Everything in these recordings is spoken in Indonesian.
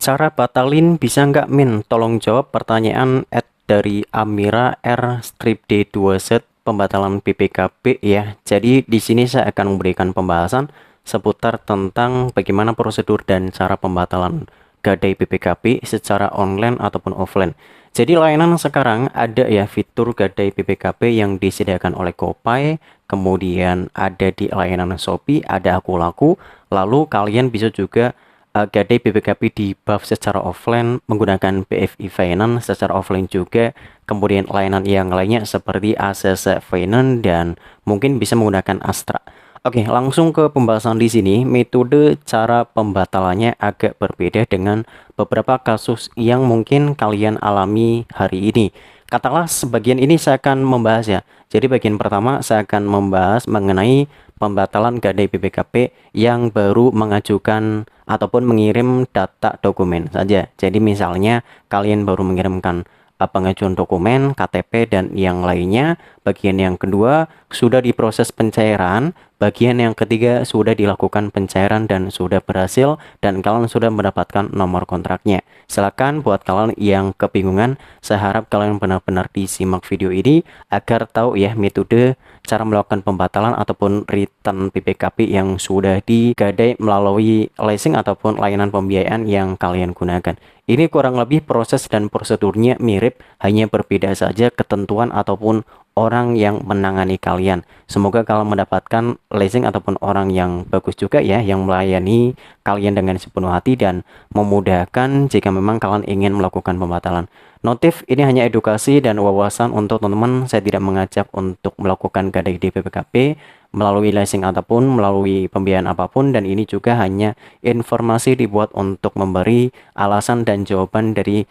Cara batalin bisa nggak Min? Tolong jawab pertanyaan dari Amira R strip D2Z pembatalan PPKP ya. Jadi di sini saya akan memberikan pembahasan seputar tentang bagaimana prosedur dan cara pembatalan gadai PPKP secara online ataupun offline. Jadi layanan sekarang ada ya fitur gadai PPKP yang disediakan oleh GoPay, kemudian ada di layanan Shopee, ada Aku Laku, lalu kalian bisa juga gadai BPKP di buff secara offline menggunakan BFI Finance secara offline juga, kemudian layanan yang lainnya seperti ACC Finance dan mungkin bisa menggunakan Astra. Oke, langsung ke pembahasan di sini. Metode cara pembatalannya agak berbeda dengan beberapa kasus yang mungkin kalian alami hari ini. Katakanlah sebagian ini saya akan membahas ya. Jadi bagian pertama saya akan membahas mengenai pembatalan gadai BPKP yang baru mengajukan ataupun mengirim data dokumen saja. Jadi misalnya kalian baru mengirimkan pengajuan dokumen, KTP dan yang lainnya. Bagian yang kedua sudah diproses pencairan, bagian yang ketiga sudah dilakukan pencairan dan sudah berhasil dan kalian sudah mendapatkan nomor kontraknya. Silakan buat kalian yang kebingungan, saya harap kalian benar-benar disimak video ini agar tahu ya metode cara melakukan pembatalan ataupun return PPKP yang sudah digadai melalui leasing ataupun layanan pembiayaan yang kalian gunakan. Ini kurang lebih proses dan prosedurnya mirip, hanya berbeda saja ketentuan ataupun orang yang menangani kalian. Semoga kalian mendapatkan leasing ataupun orang yang bagus juga ya, yang melayani kalian dengan sepenuh hati dan memudahkan jika memang kalian ingin melakukan pembatalan. Notif ini hanya edukasi dan wawasan untuk teman-teman. Saya tidak mengajak untuk melakukan gadai di PPKP melalui leasing ataupun melalui pembiayaan apapun, dan ini juga hanya informasi dibuat untuk memberi alasan dan jawaban dari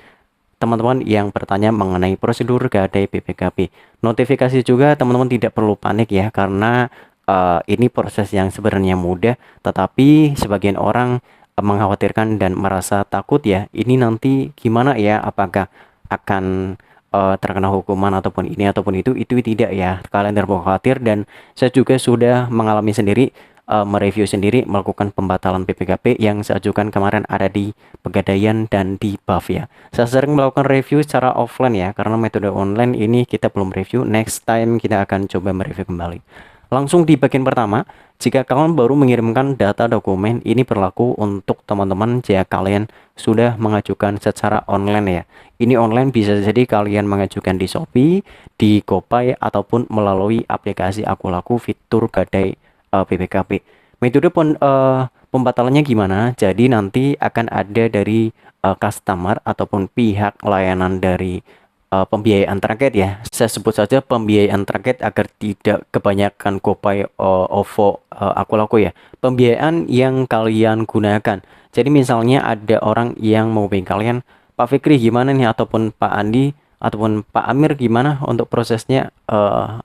teman-teman yang bertanya mengenai prosedur gadai PPKP. Notifikasi juga teman-teman tidak perlu panik ya, karena ini proses yang sebenarnya mudah, tetapi sebagian orang mengkhawatirkan dan merasa takut ya, ini nanti gimana ya, apakah akan terkena hukuman ataupun ini ataupun itu tidak ya, kalian tidak perlu khawatir. Dan saya juga sudah mengalami sendiri, mereview sendiri melakukan pembatalan PPKP yang saya ajukan kemarin ada di Pegadaian dan di Buff ya. Saya sering melakukan review secara offline ya, karena metode online ini kita belum review. Next time kita akan coba mereview kembali. Langsung di bagian pertama, jika kalian baru mengirimkan data dokumen, ini berlaku untuk teman-teman jika kalian sudah mengajukan secara online ya. Ini online bisa jadi kalian mengajukan di Shopee, di GoPay ataupun melalui aplikasi Aku Laku fitur gadai PPKP. Metode pembatalannya gimana? Jadi nanti akan ada dari customer ataupun pihak layanan dari pembiayaan terkait ya. Saya sebut saja pembiayaan terkait agar tidak kebanyakan GoPay, OVO, Aku Laku ya. Pembiayaan yang kalian gunakan. Jadi misalnya ada orang yang mau bank kalian, Pak Fikri gimana nih, ataupun Pak Andi ataupun Pak Amir gimana untuk prosesnya,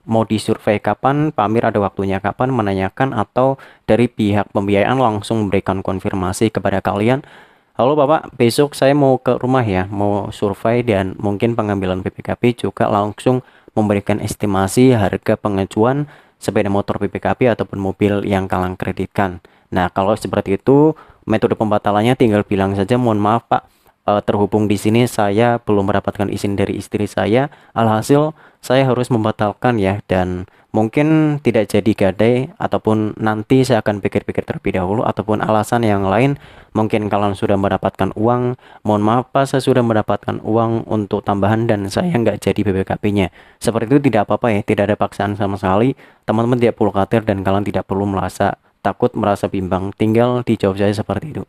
mau disurvei kapan, Pak Amir ada waktunya kapan, menanyakan, atau dari pihak pembiayaan langsung memberikan konfirmasi kepada kalian, halo Bapak, besok saya mau ke rumah ya, mau survei dan mungkin pengambilan PPKP, juga langsung memberikan estimasi harga pengajuan sepeda motor PPKP ataupun mobil yang kalian kreditkan. Nah, kalau seperti itu metode pembatalannya tinggal bilang saja, mohon maaf Pak, terhubung di sini saya belum mendapatkan izin dari istri saya, alhasil saya harus membatalkan ya, dan mungkin tidak jadi gadai ataupun nanti saya akan pikir-pikir terlebih dahulu, ataupun alasan yang lain. Mungkin kalian sudah mendapatkan uang, mohon maaf Pak, saya sudah mendapatkan uang untuk tambahan dan saya nggak jadi BPKP-nya. Seperti itu tidak apa-apa ya, tidak ada paksaan sama sekali. Teman-teman tidak perlu khawatir dan kalian tidak perlu merasa takut, merasa bimbang, tinggal dijawab saya seperti itu.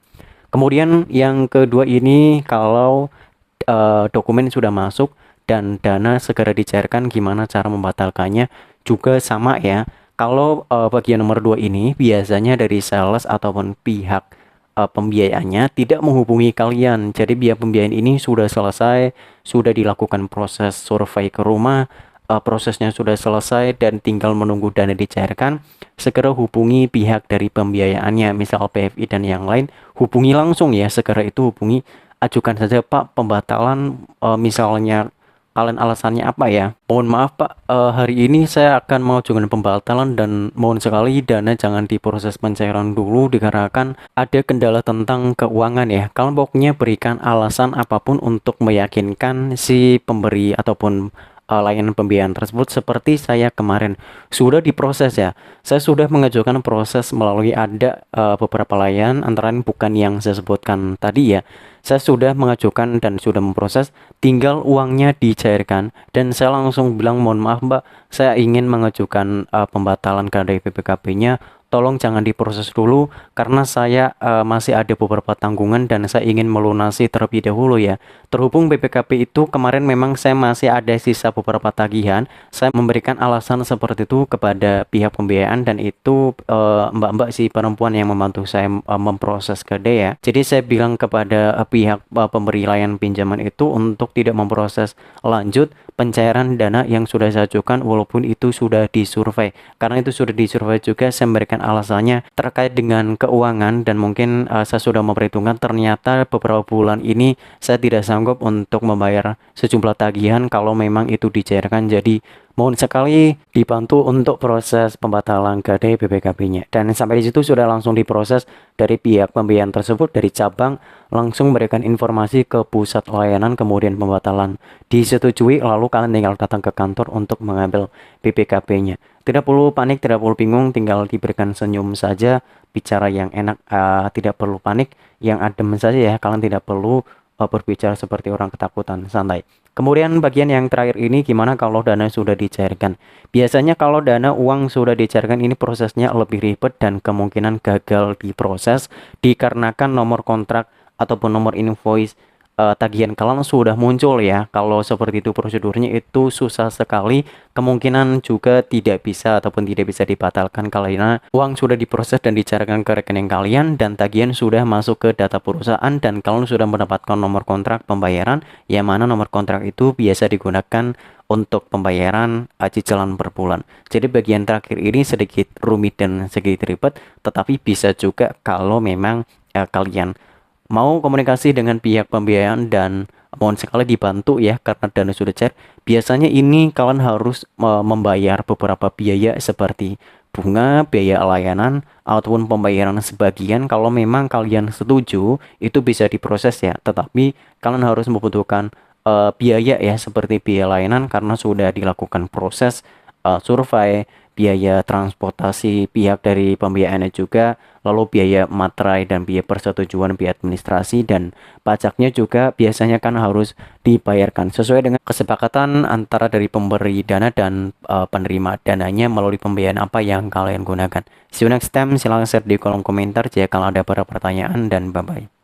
Kemudian yang kedua ini, kalau dokumen sudah masuk dan dana segera dicairkan, gimana cara membatalkannya? Juga sama ya. Kalau bagian nomor 2 ini biasanya dari sales ataupun pihak pembiayaannya tidak menghubungi kalian. Jadi biaya pembiayaan ini sudah selesai, sudah dilakukan proses survei ke rumah, prosesnya sudah selesai dan tinggal menunggu dana dicairkan, segera hubungi pihak dari pembiayaannya, misal PFI dan yang lain, hubungi langsung ya, segera itu hubungi, ajukan saja Pak pembatalan, misalnya kalian alasannya apa ya? Mohon maaf Pak, hari ini saya akan mengajukan pembatalan dan mohon sekali dana jangan diproses pencairan dulu dikarenakan ada kendala tentang keuangan ya. Kalian pokoknya berikan alasan apapun untuk meyakinkan si pemberi ataupun layanan pembiayaan tersebut seperti saya kemarin sudah diproses ya. Saya sudah mengajukan proses melalui ada beberapa layanan antara lain bukan yang saya sebutkan tadi ya. Saya sudah mengajukan dan sudah memproses, tinggal uangnya dicairkan dan saya langsung bilang mohon maaf Mbak, saya ingin mengajukan pembatalan dari PPKP-nya. Tolong jangan diproses dulu karena saya masih ada beberapa tanggungan dan saya ingin melunasi terlebih dahulu ya. Terhubung BPKP itu kemarin memang saya masih ada sisa beberapa tagihan, saya memberikan alasan seperti itu kepada pihak pembiayaan dan itu mbak-mbak si perempuan yang membantu saya memproses ke dia. Jadi saya bilang kepada pihak pemberi layanan pinjaman itu untuk tidak memproses lanjut pencairan dana yang sudah saya ajukan walaupun itu sudah disurvei. Karena itu sudah disurvei juga saya memberikan alasannya terkait dengan keuangan dan mungkin saya sudah memperhitungkan ternyata beberapa bulan ini saya tidak sanggup untuk membayar sejumlah tagihan kalau memang itu dicairkan. Jadi mohon sekali dibantu untuk proses pembatalan KD BPKB-nya. Dan sampai di situ sudah langsung diproses dari pihak pembiayaan tersebut dari cabang langsung memberikan informasi ke pusat layanan kemudian pembatalan disetujui lalu kalian tinggal datang ke kantor untuk mengambil BPKB-nya. Tidak perlu panik, tidak perlu bingung, tinggal diberikan senyum saja, bicara yang enak, tidak perlu panik, yang adem saja ya. Kalian tidak perlu berbicara seperti orang ketakutan, santai. Kemudian bagian yang terakhir ini gimana kalau dana sudah dicairkan? Biasanya kalau dana uang sudah dicairkan ini prosesnya lebih ribet dan kemungkinan gagal diproses dikarenakan nomor kontrak ataupun nomor invoice tagihan kalian sudah muncul ya. Kalau seperti itu prosedurnya itu susah sekali, kemungkinan juga tidak bisa ataupun tidak bisa dibatalkan karena uang sudah diproses dan dicairkan ke rekening kalian dan tagihan sudah masuk ke data perusahaan dan kalian sudah mendapatkan nomor kontrak pembayaran yang mana nomor kontrak itu biasa digunakan untuk pembayaran cicilan per bulan. Jadi bagian terakhir ini sedikit rumit dan sedikit ribet, tetapi bisa juga kalau memang kalian mau komunikasi dengan pihak pembiayaan dan mohon sekali dibantu ya karena dana sudah cair. Biasanya ini kalian harus membayar beberapa biaya seperti bunga, biaya layanan ataupun pembayaran sebagian kalau memang kalian setuju itu bisa diproses ya. Tetapi kalian harus membutuhkan biaya ya seperti biaya layanan karena sudah dilakukan proses survei, biaya transportasi pihak dari pembiayaannya juga, lalu biaya materai dan biaya persetujuan biaya administrasi dan pajaknya juga biasanya kan harus dibayarkan sesuai dengan kesepakatan antara dari pemberi dana dan penerima dananya melalui pembiayaan apa yang kalian gunakan. See you next time, silahkan share di kolom komentar jika kalau ada beberapa pertanyaan dan bye bye.